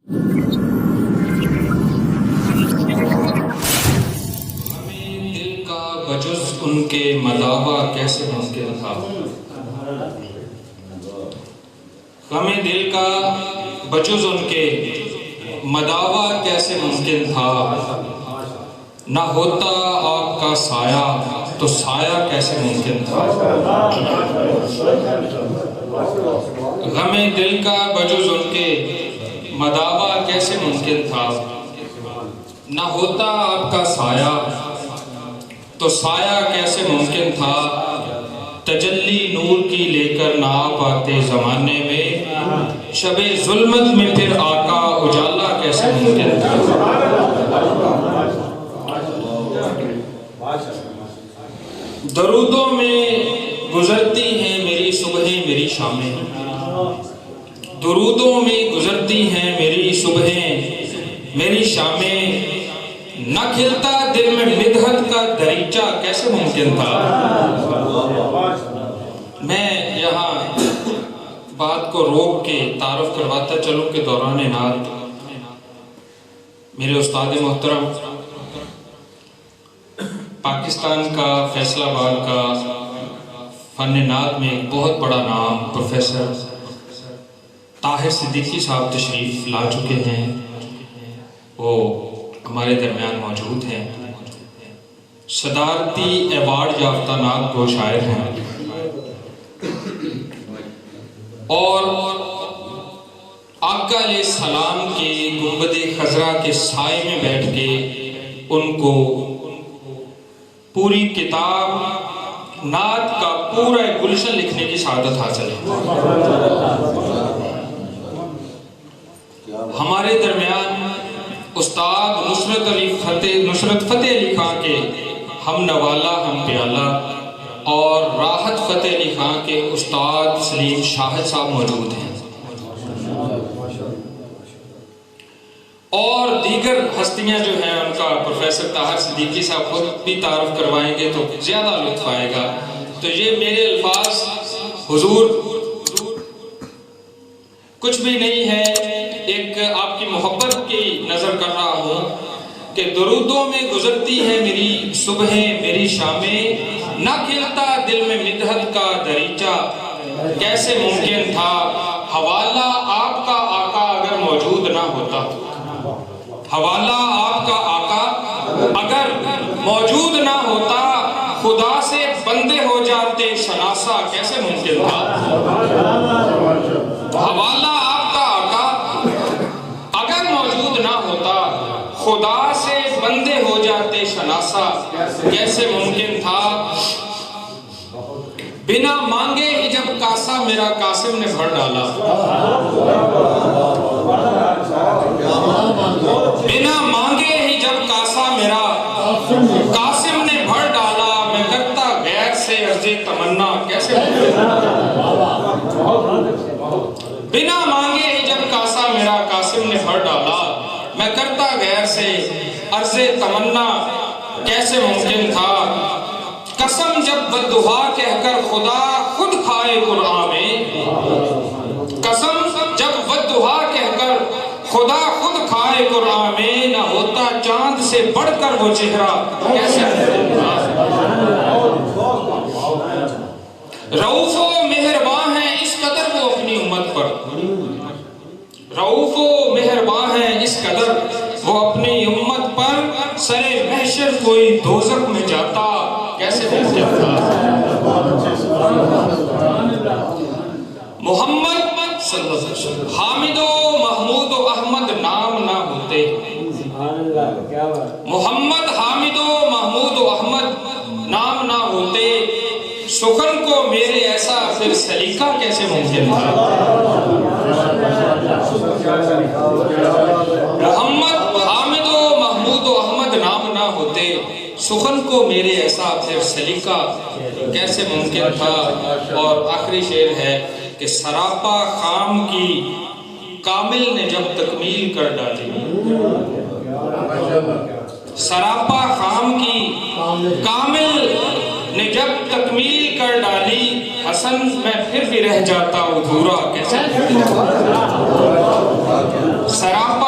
ہمیں دل کا بجز ان کے مداوا کیسے ممکن تھا؟ ہمیں دل کا بجز ان کے مداوا کیسے ممکن تھا؟ نہ ہوتا آپ کا سایہ تو سایہ کیسے ممکن تھا؟ غمِ دل کا بجز ان کے مداوا کیسے ممکن تھا؟ نہ ہوتا آپ کا سایہ تو سایہ کیسے ممکن تھا؟ تجلی نور کی لے کر نہ آ پاتے زمانے میں، شب ظلمت میں پھر آقا اجالا کیسے ممکن تھا؟ درودوں میں گزرتی ہیں میری صبحیں میری شامیں، درودوں میں گزرتی ہیں میری صبحیں میری شامیں، نہ کھلتا دل میں مدحت کا دریچہ کیسے ممکن تھا؟ میں یہاں بات کو روک کے تعارف کرواتا چلوں کہ دوران نعت میرے استاد محترم پاکستان کا فیصل آباد کا فن نعت میں ایک بہت بڑا نام پروفیسر طاہر صدیقی صاحب تشریف لا چکے ہیں، وہ ہمارے درمیان موجود ہیں، صدارتی ایوارڈ یافتہ نعت گو شاعر ہیں، اور آقا علیہ السلام کے گنبد خضرا کے سائے میں بیٹھ کے ان کو پوری کتاب نعت کا پورا گلشن لکھنے کی سعادت حاصل ہے۔ ہمارے درمیان استاد نصرت فتح علی خان کے ہم نوالا ہم پیالہ اور راحت فتح علی خان کے استاد سلیم شاہد صاحب موجود ہیں، اور دیگر ہستیاں جو ہیں ان کا پروفیسر طاہر صدیقی صاحب خود بھی تعارف کروائیں گے تو زیادہ لطف آئے گا۔ تو یہ میرے الفاظ حضور کچھ بھی نہیں ہے، ایک آپ کی محبت کی نظر کر رہا ہوں کہ درودوں میں گزرتی ہے میری صبحیں میری شامیں، نہ کھلتا دل میں مدحت کا دریچہ کیسے ممکن تھا؟ حوالہ آپ کا آقا اگر موجود نہ ہوتا، حوالہ آپ کا آقا اگر موجود نہ ہوتا، خدا سے بندے ہو جاتے شناسا کیسے ممکن تھا؟ حوالہ آپ کا آقا اگر موجود نہ ہوتا، خدا سے بندے ہو جاتے شناسا کیسے ممکن تھا؟ بنا مانگے ہی جب کاسا میرا قاسم نے بھر ڈالا، بنا مانگے ہی جب کاسا میرا قاسم نے بھر ڈالا، میں کرتا غیر سے عرض تمنا کیسے ممکن تھا؟ بنا مانگے ہی جب کاسا میرا قاسم نے بھر ڈالا، میں کرتا غیر سے عرض تمنا کیسے ممکن تھا؟ قسم جب بددعا کہہ کر خدا خود کھائے قرآن میں، قسم جب بددعا کہہ کر خدا خود کھائے قرآن میں، نہ ہوتا چاند سے بڑھ کر وہ چہرہ کیسے ممکن تھا؟ رؤوف و مہرباں ہیں اس قدر وہ اپنی امت پر، رؤوف و مہرباں ہیں اس قدر وہ اپنی امت پر، سر محشر کوئی دوزخ میں جاتا کیسے ممکن تھا؟ محمد صلی اللہ علیہ وسلم حامد و محمود و احمد نام نہ ہوتے، محمد حامد و محمود و احمد نام نہ ہوتے، سخن کو میرے ایسا پھر سلیقہ کیسے ممکن تھا؟ محمد حامد و محمود و احمد نام نہ ہوتے، سخن کو میرے ایسا پھر سلیقہ کیسے ممکن تھا؟ اور آخری شعر ہے کہ سراپا خام کی کامل نے جب تکمیل کر ڈالی، سراپا خام کی کامل نے جب تکمیل کر ڈالی، حسن میں پھر بھی رہ جاتا ادھورا کیسے؟ سراپا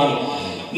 1।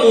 2,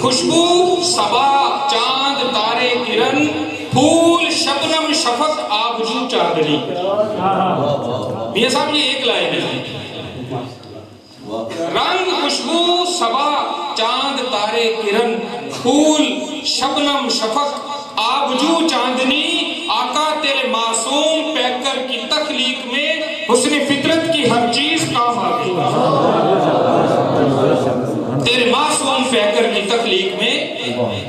خوشبو صبا چاند تارے کرن پھول شبنم شفق آبجو چاندنی. میاں صاحب یہ ایک لائن ہے. رنگ خوشبو صبا چاند تارے کرن پھول شبنم شفق آبجو چاندنی. آقا تیرے معصوم پیکر کی تخلیق میں حسن فطرت کی ہر چیز کام آ گئی. تیرے معصوم پیکر کی تخلیق میں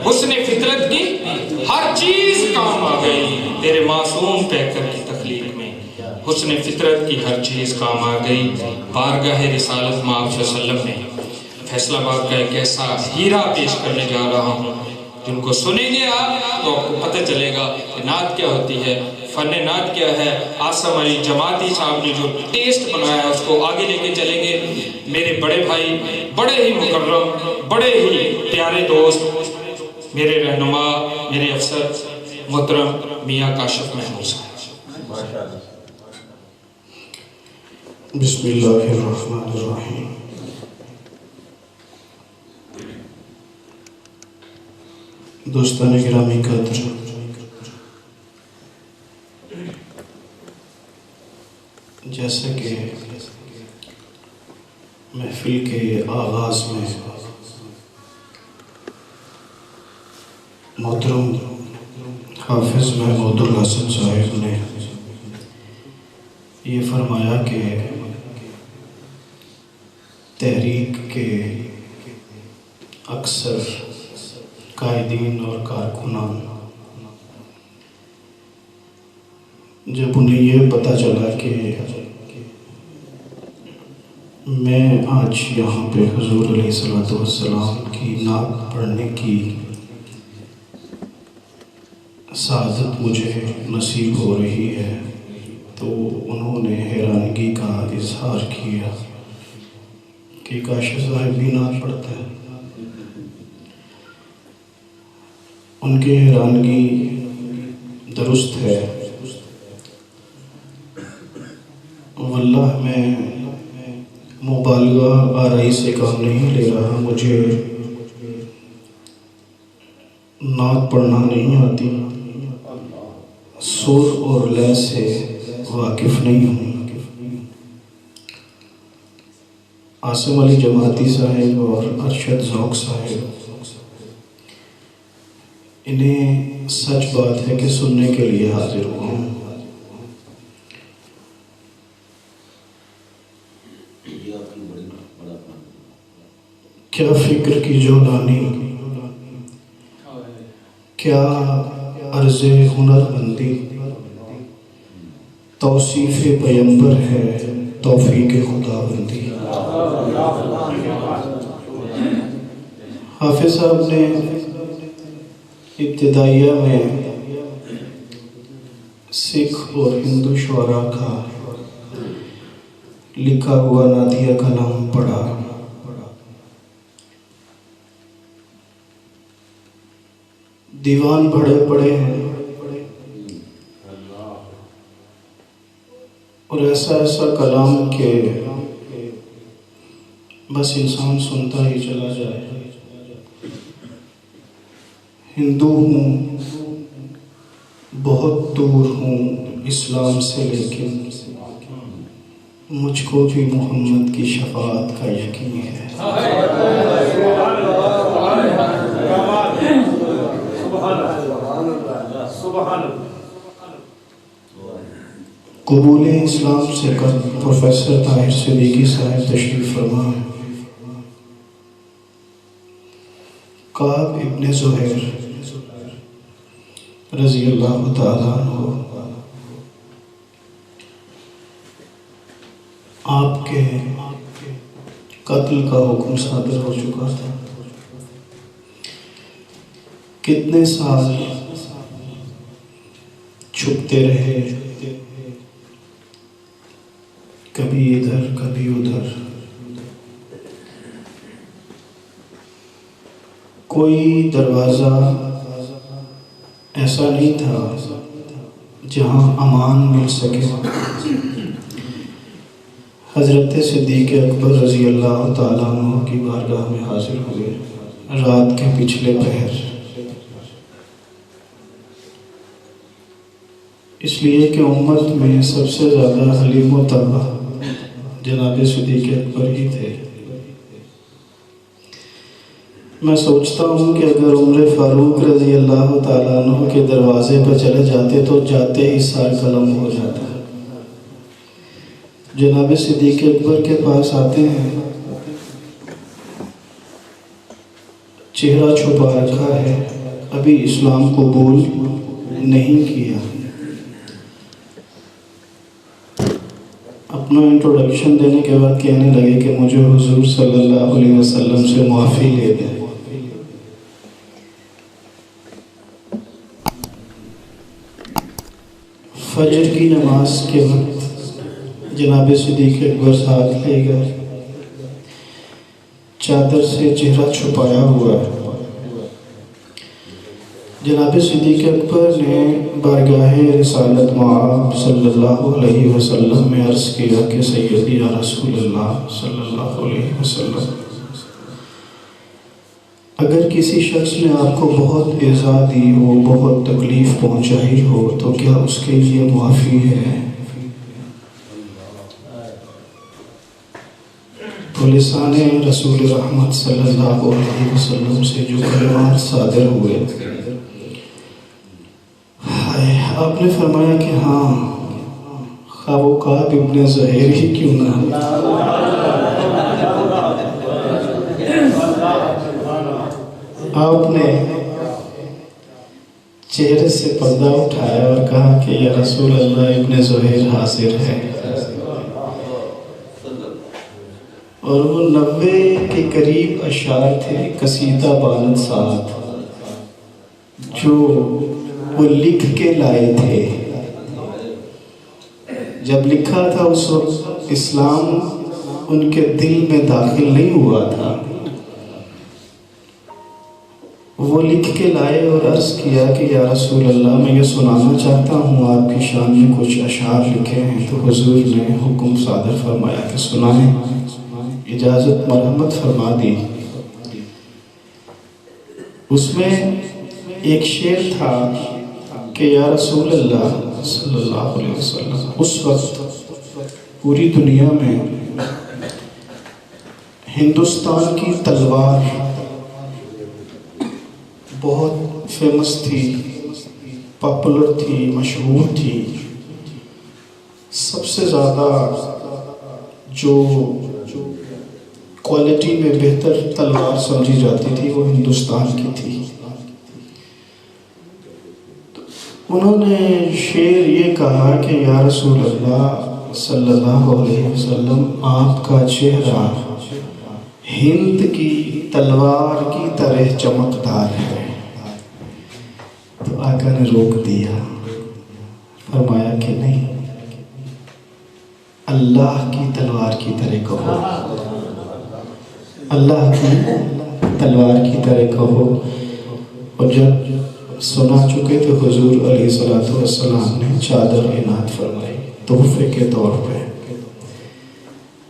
حسن فطرت کی ہر چیز کام آ گئی. تیرے معصوم پیکر کی تخلیق میں حسن فطرت کی ہر چیز کام آ گئی. بارگاہ رسالت میں آپ صلی اللہ علیہ وسلم نے فیصل آباد کا ایک ایسا ہیرا پیش کرنے جا رہا ہوں جن کو سنیں گے آپ تو آپ کو پتہ چلے گا کہ نعت کیا ہوتی ہے, فن نعت کیا ہے. آصم علی جماعتی صاحب نے جو ٹیسٹ بنایا ہے اس کو آگے لے کے چلیں گے. میرے بڑے بھائی, بڑے ہی مکرم, بڑے ہی پیارے دوست, میرے رہنما, میرے افسر محترم میاں کاشف محمود صاحب. بسم اللہ الرحمن الرحیم. دوستان گرامی قدر, جیسا کہ محفل کے آغاز میں محترم حافظ محمود الحسن صاحب نے یہ فرمایا کہ تحریک کے اکثر قائدین اور کارکنان جب انہیں یہ پتہ چلا کہ میں آج یہاں پہ حضور علیہ السلام کی نعت پڑھنے کی سعادت مجھے نصیب ہو رہی ہے, تو انہوں نے حیرانگی کا اظہار کیا کہ کاشف صاحب بھی نعت پڑھتے ہیں. ان کی حیرانگی درست ہے. واللہ میں مبالغہ آرائی سے کام نہیں لے رہا, مجھے نعت پڑھنا نہیں آتی, سر اور لے سے واقف نہیں ہوں. عاصم علی جماعتی صاحب اور ارشد ذوق صاحب, انہیں سچ بات ہے کہ سننے کے لیے حاضر ہوں. کیا فکر کی جولانی, کیا عرض ہنر مندی, توصیف پیمبر ہے توفیق خدا بندی. حافظ صاحب نے ابتدائیہ میں سکھ اور ہندو شعراء کا لکھا ہوا نعتیہ کلام پڑھا. دیوان بڑے بڑے ہیں اور ایسا ایسا کلام کہ بس انسان سنتا ہی چلا جائے. ہندو ہوں, بہت دور ہوں اسلام سے, لیکن مجھ کو بھی محمد کی شفاعت کا یقین ہے. قبول اسلام سے کر پروفیسر طاہر صدیقی صاحب تشریف فرما. کعب ابن زہیر رضی اللہ تعالیٰ عنہ, آپ کے قتل کا حکم صادر ہو چکا تھا. کتنے سال چھپتے رہے, کبھی ادھر کبھی ادھر. کوئی دروازہ ایسا نہیں تھا جہاں امان مل سکے. حضرت صدیق اکبر رضی اللہ تعالیٰ عنہ کی بارگاہ میں حاضر ہوئے. رات کے پچھلے پہر، اس لیے کہ امت میں سب سے زیادہ حلیم و طبع جناب صدیق اکبر ہی تھے۔ میں سوچتا ہوں کہ اگر عمر فاروق رضی اللہ تعالیٰ عنہ کے دروازے پر چلے جاتے تو جاتے ہی سار قلم ہو جاتا۔ جناب صدیق اکبر کے پاس آتے ہیں، چہرہ چھپا رکھا ہے، ابھی اسلام قبول نہیں کیا۔ اپنا انٹروڈکشن دینے کے بعد کہنے لگے کہ مجھے حضور صلی اللہ علیہ وسلم سے معافی لے دیں۔ فجر کی نماز کے وقت جناب صدیق اکبر ساتھ لے گئے، چادر سے چہرہ چھپایا ہوا ہے۔ جناب صدیق اکبر نے بارگاہ رسالت مآب صلی اللہ علیہ وسلم میں عرض کیا کہ سیدی یا رسول اللہ صلی اللہ علیہ وسلم، اگر کسی شخص نے آپ کو بہت ایذا دی ہو، بہت تکلیف پہنچائی ہو تو کیا اس کے لیے معافی ہے؟ تو لسان رسول رحمت صلی اللہ علیہ وسلم سے جو کلمات صادر ہوئے، آپ نے فرمایا کہ ہاں، خواہ وہ کعب ابن زہیر ہی کیوں نہ ہو۔ آپ نے چہرے سے پردہ اٹھایا اور کہا کہ یا رسول اللہ ابن زہیر حاضر ہے، اور وہ 90 کے قریب اشعار تھے، قصیدہ بانت ساتھ، جو وہ لکھ کے لائے تھے۔ جب لکھا تھا اس وقت اسلام ان کے دل میں داخل نہیں ہوا تھا، وہ لکھ کے لائے اور عرض کیا کہ یا رسول اللہ میں یہ سنانا چاہتا ہوں، آپ کی شان میں کچھ اشعار لکھے ہیں۔ تو حضور نے حکم صادر فرمایا کہ سنائیں، اجازت مرحمت فرما دی۔ اس میں ایک شعر تھا کہ یا رسول اللہ صلی اللہ علیہ وسلم، اس وقت پوری دنیا میں ہندوستان کی تلوار بہت فیمس تھی، پاپولر تھی، مشہور تھی۔ سب سے زیادہ جو کوالٹی میں بہتر تلوار سمجھی جاتی تھی وہ ہندوستان کی تھی۔ انہوں نے شعر یہ کہا کہ یا رسول اللہ صلی اللہ علیہ وسلم، آپ کا چہرہ ہند کی تلوار کی طرح چمکدار ہے۔ تو آقا نے روک دیا، فرمایا کہ نہیں، اللہ کی تلوار کی طرح کہو، اللہ کی تلوار کی طرح کہو۔ اور جب سنا چکے تو حضور علیہ السلام نے چادر عنایت فرمائی تحفے کے طور پہ۔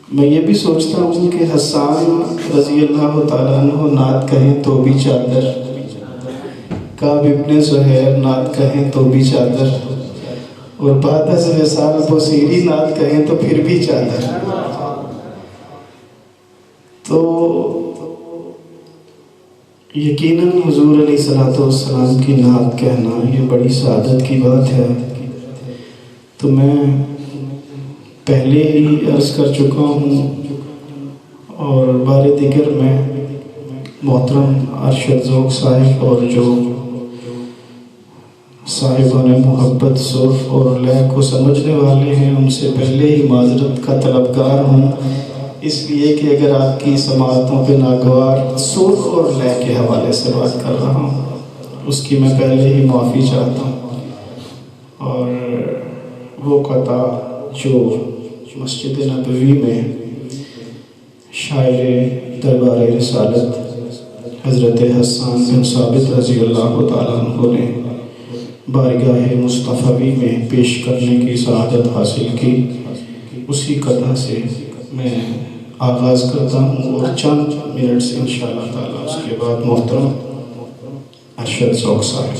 میں یہ بھی سوچتا ہوں کہ حسان رضی اللہ تعالیٰ عنہ نعت کہیں تو بھی چادر، کعب ابن زہیر نعت کہیں تو بھی چادر، اور بعد از وصال بصیری نعت کہیں تو پھر بھی چادر۔ تو یقیناً حضور علیہ السلام کی نعت کہنا یہ بڑی سعادت کی بات ہے۔ تو میں پہلے ہی عرض کر چکا ہوں، اور بار دیگر میں محترم ارشد ذوق صاحب اور جو صاحبان محبت سرف اور لے کو سمجھنے والے ہیں، ان سے پہلے ہی معذرت کا طلبگار ہوں، اس لیے کہ اگر آپ کی سماعتوں پہ ناگوار سر اور لے کے حوالے سے بات کر رہا ہوں، اس کی میں پہلے ہی معافی چاہتا ہوں۔ اور وہ قطع جو مسجد نبوی میں شاعر دربار رسالت حضرت حسان بن ثابت رضی اللہ تعالیٰ عنہ نے بارگاہ مصطفی میں پیش کرنے کی سعادت حاصل کی، اسی قطع سے میں آغاز کرتا ہوں اور چند منٹ سے انشاءاللہ تعالیٰ اس کے بعد محترم ارشد ذوق صاحب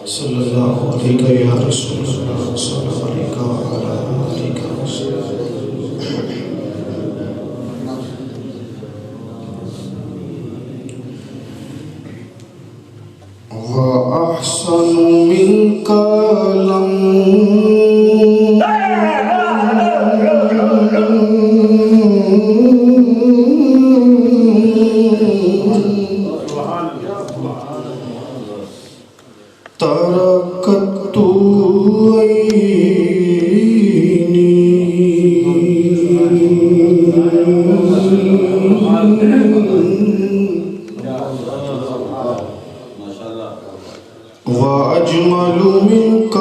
صلی اللہ علیہ یا رسول اللہ صلی اللہ علیہ وَأَحْسَنُ مِنْكَ تركت وأجمل منك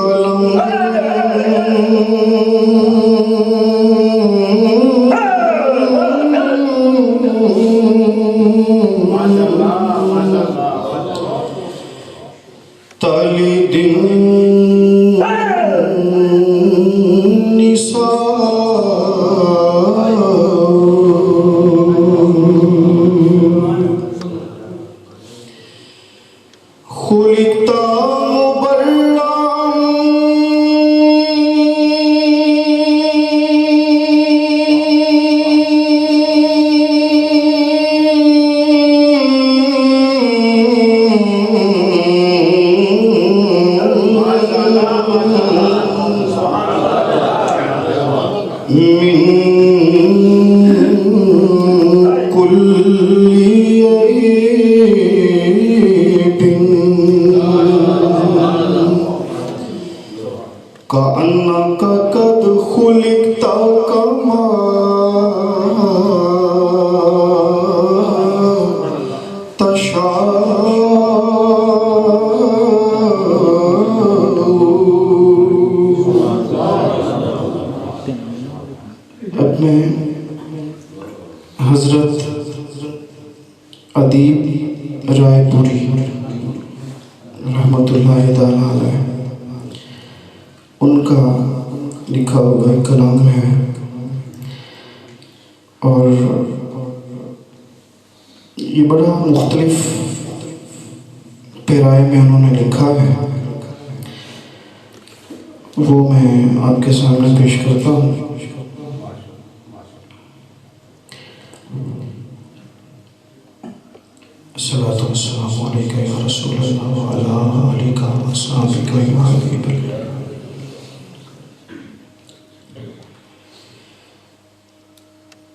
تلد خلقت كأنك قد خلقت كما تشاء اپنے حضرت ادیب رائے پوری رحمت اللہ تعالی علیہ ان کا لکھا ہوا ایک کلام ہے اور یہ بڑا مختلف پیرائے میں انہوں نے لکھا ہے، وہ میں آپ کے سامنے پیش کرتا ہوں۔ الصلاۃ والسلام علیک یا رسول اللہ وعلی آلک واصحابک یا حبیب اللہ۔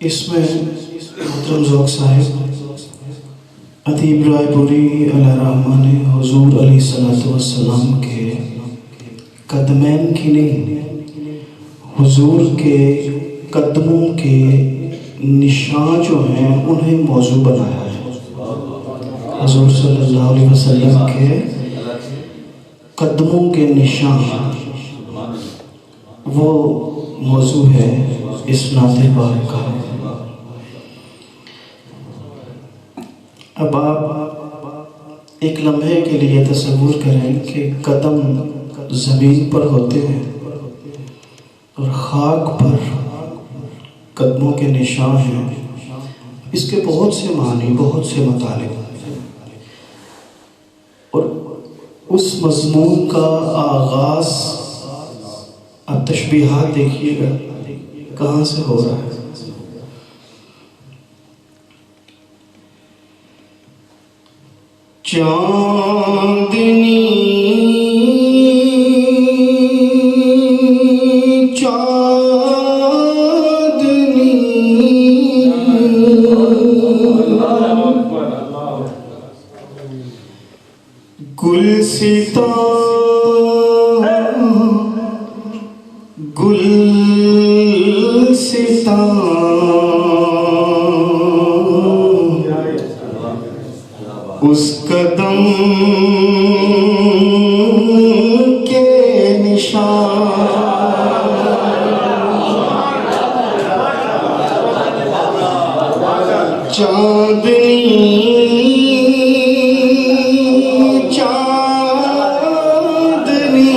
اس میں محترم ذوق صاحب ادیب رائے پوری علیہ الرحمہ نے حضور علیہ السلام کے قدمین کی نہیں، حضور کے قدموں کے نشان جو ہیں انہیں موضوع بنایا ہے۔ حضور صلی اللہ علیہ وسلم کے قدموں کے نشان وہ موضوع ہے اس نعت پاک کا۔ اب آپ ایک لمحے کے لیے تصور کریں کہ قدم زمین پر ہوتے ہیں اور خاک پر قدموں کے نشان ہیں۔ اس کے بہت سے معنی، بہت سے مطالب، اور اس مضمون کا آغاز آپ تشبیہات دیکھیے گا کہاں سے ہو رہا ہے۔ چاندنی گلستان اس قدم کے نشان چاندنی چاندنی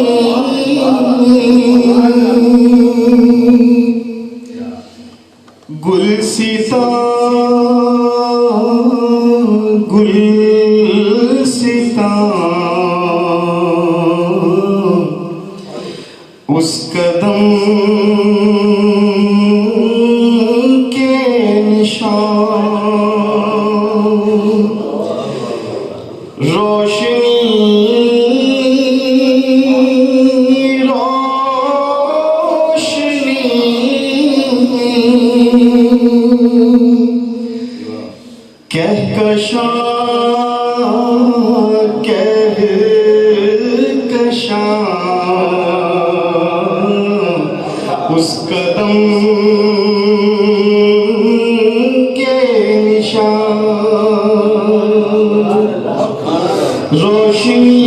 اس قدم کے نشان روشنی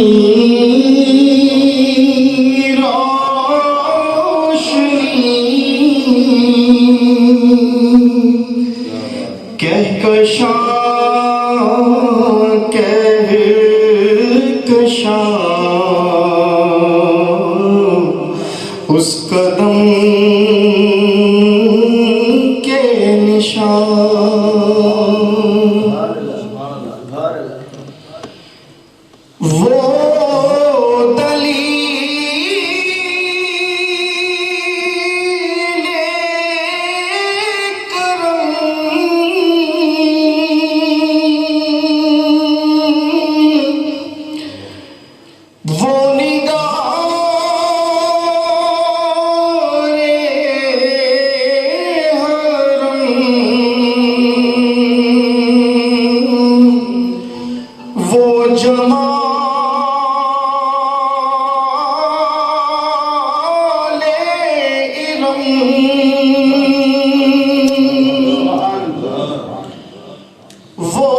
اس قدم کے نشان وہ دلیل کرم وہ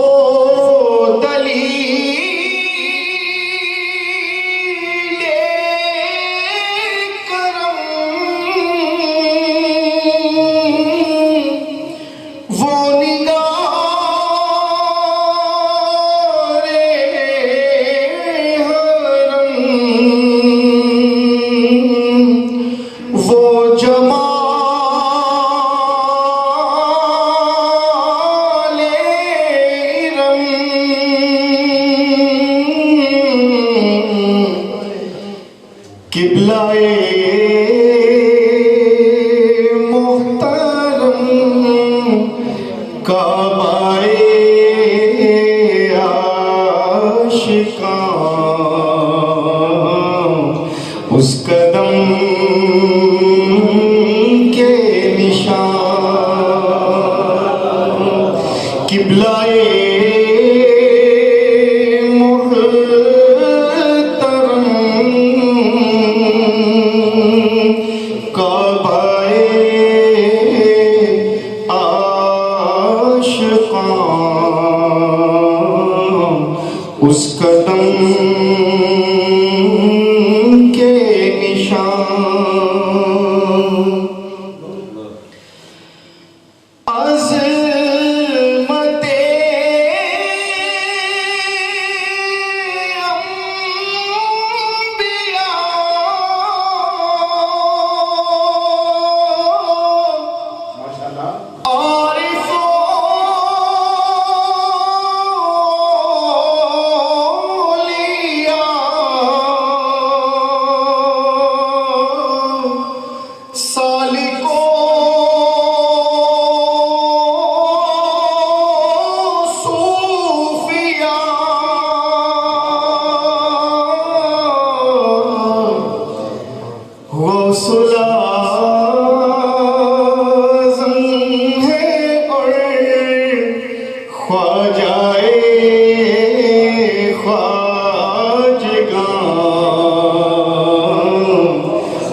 قبلہ محترم کعبہ عاشقان اس قدم کے نشان قبلہ اس قدم کے نشان عظمت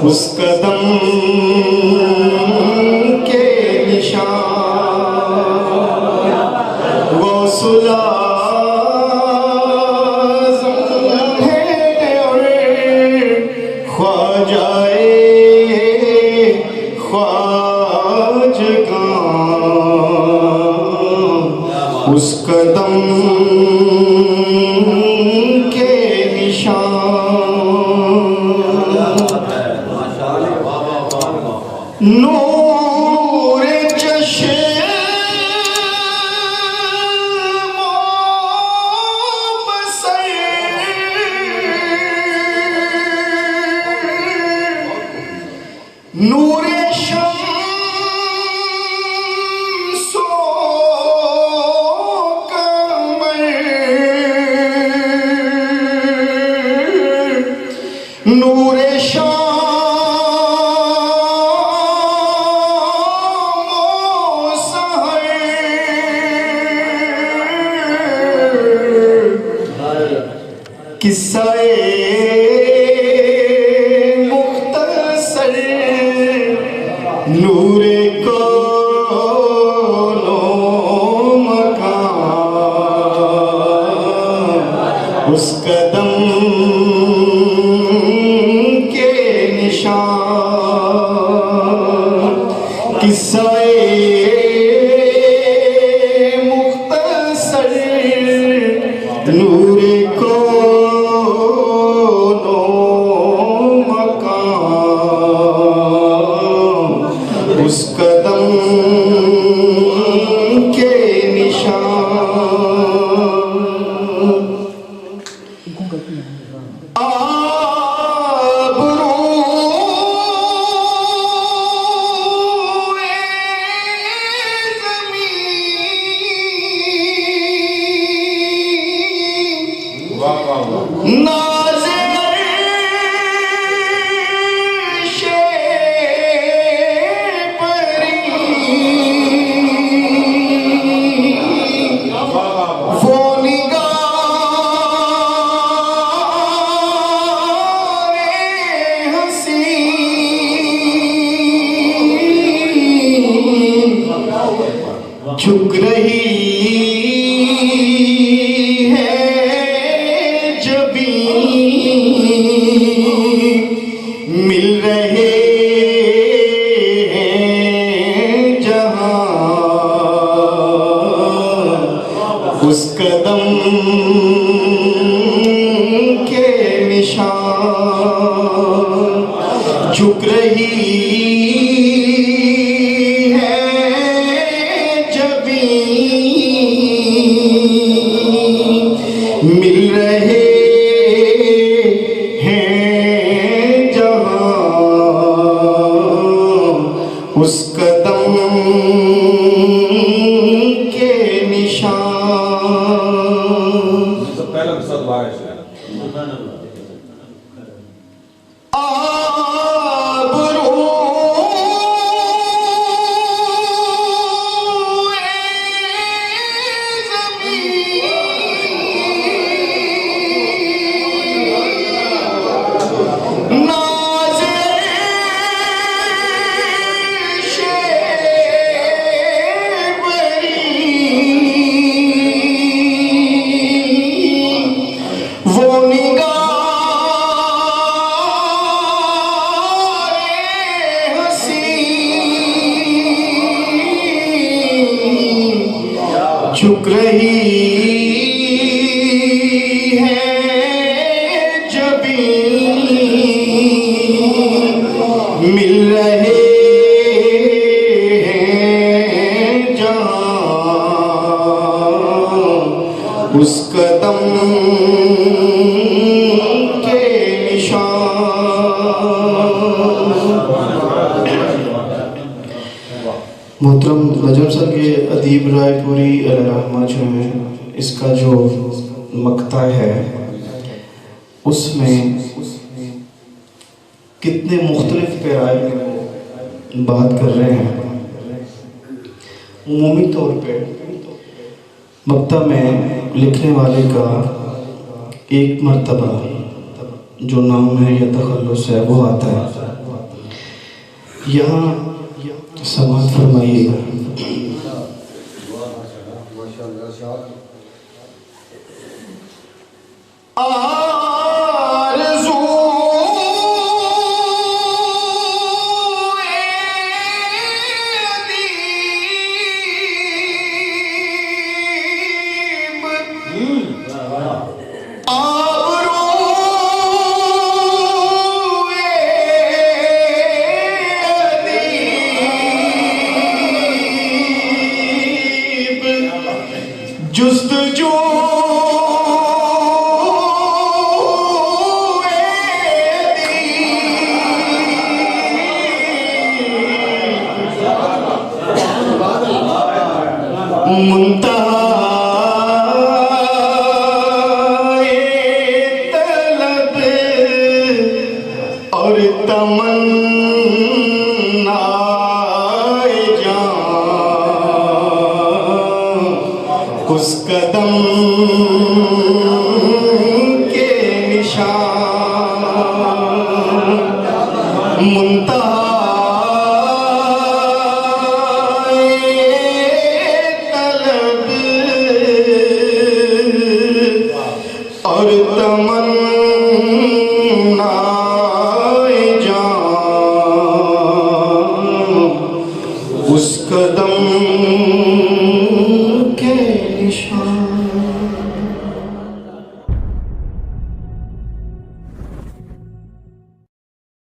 اس قدم کے نشان غوث الاعظم ہے اور خواجہ خواجگان اس قدم کے نشان نور چشم بصر نور شمس و قمر نور شام قصہ نشان قصہ مختصر نور کو اس قدم کے نشان آبروئے زمین جھک رہی ہے جبیں مل رہے ہیں جہاں اس قدم کے نشان جھک رہی مل رہے ہیں جہاں اس قدم کے نشان پہلا صد بار جھک رہی ہے جبیں مل رہے ہیں جہاں اس قدم کے نشان محترم نجم صاحب کے ادیب رائے پوری علیہ رحمہ جو ہے اس کا جو مقطع ہے اس میں کتنے مختلف پیرائے میں بات کر رہے ہیں عمومی طور پہ مقطع میں لکھنے والے کا ایک مرتبہ جو نام ہے یا تخلص ہے وہ آتا ہے یہاں سماعت فرمائیے گا جستجو منتہائے طلب اور تمنائے جان اس قدم کے نشان اور تمنائے جان اس قدم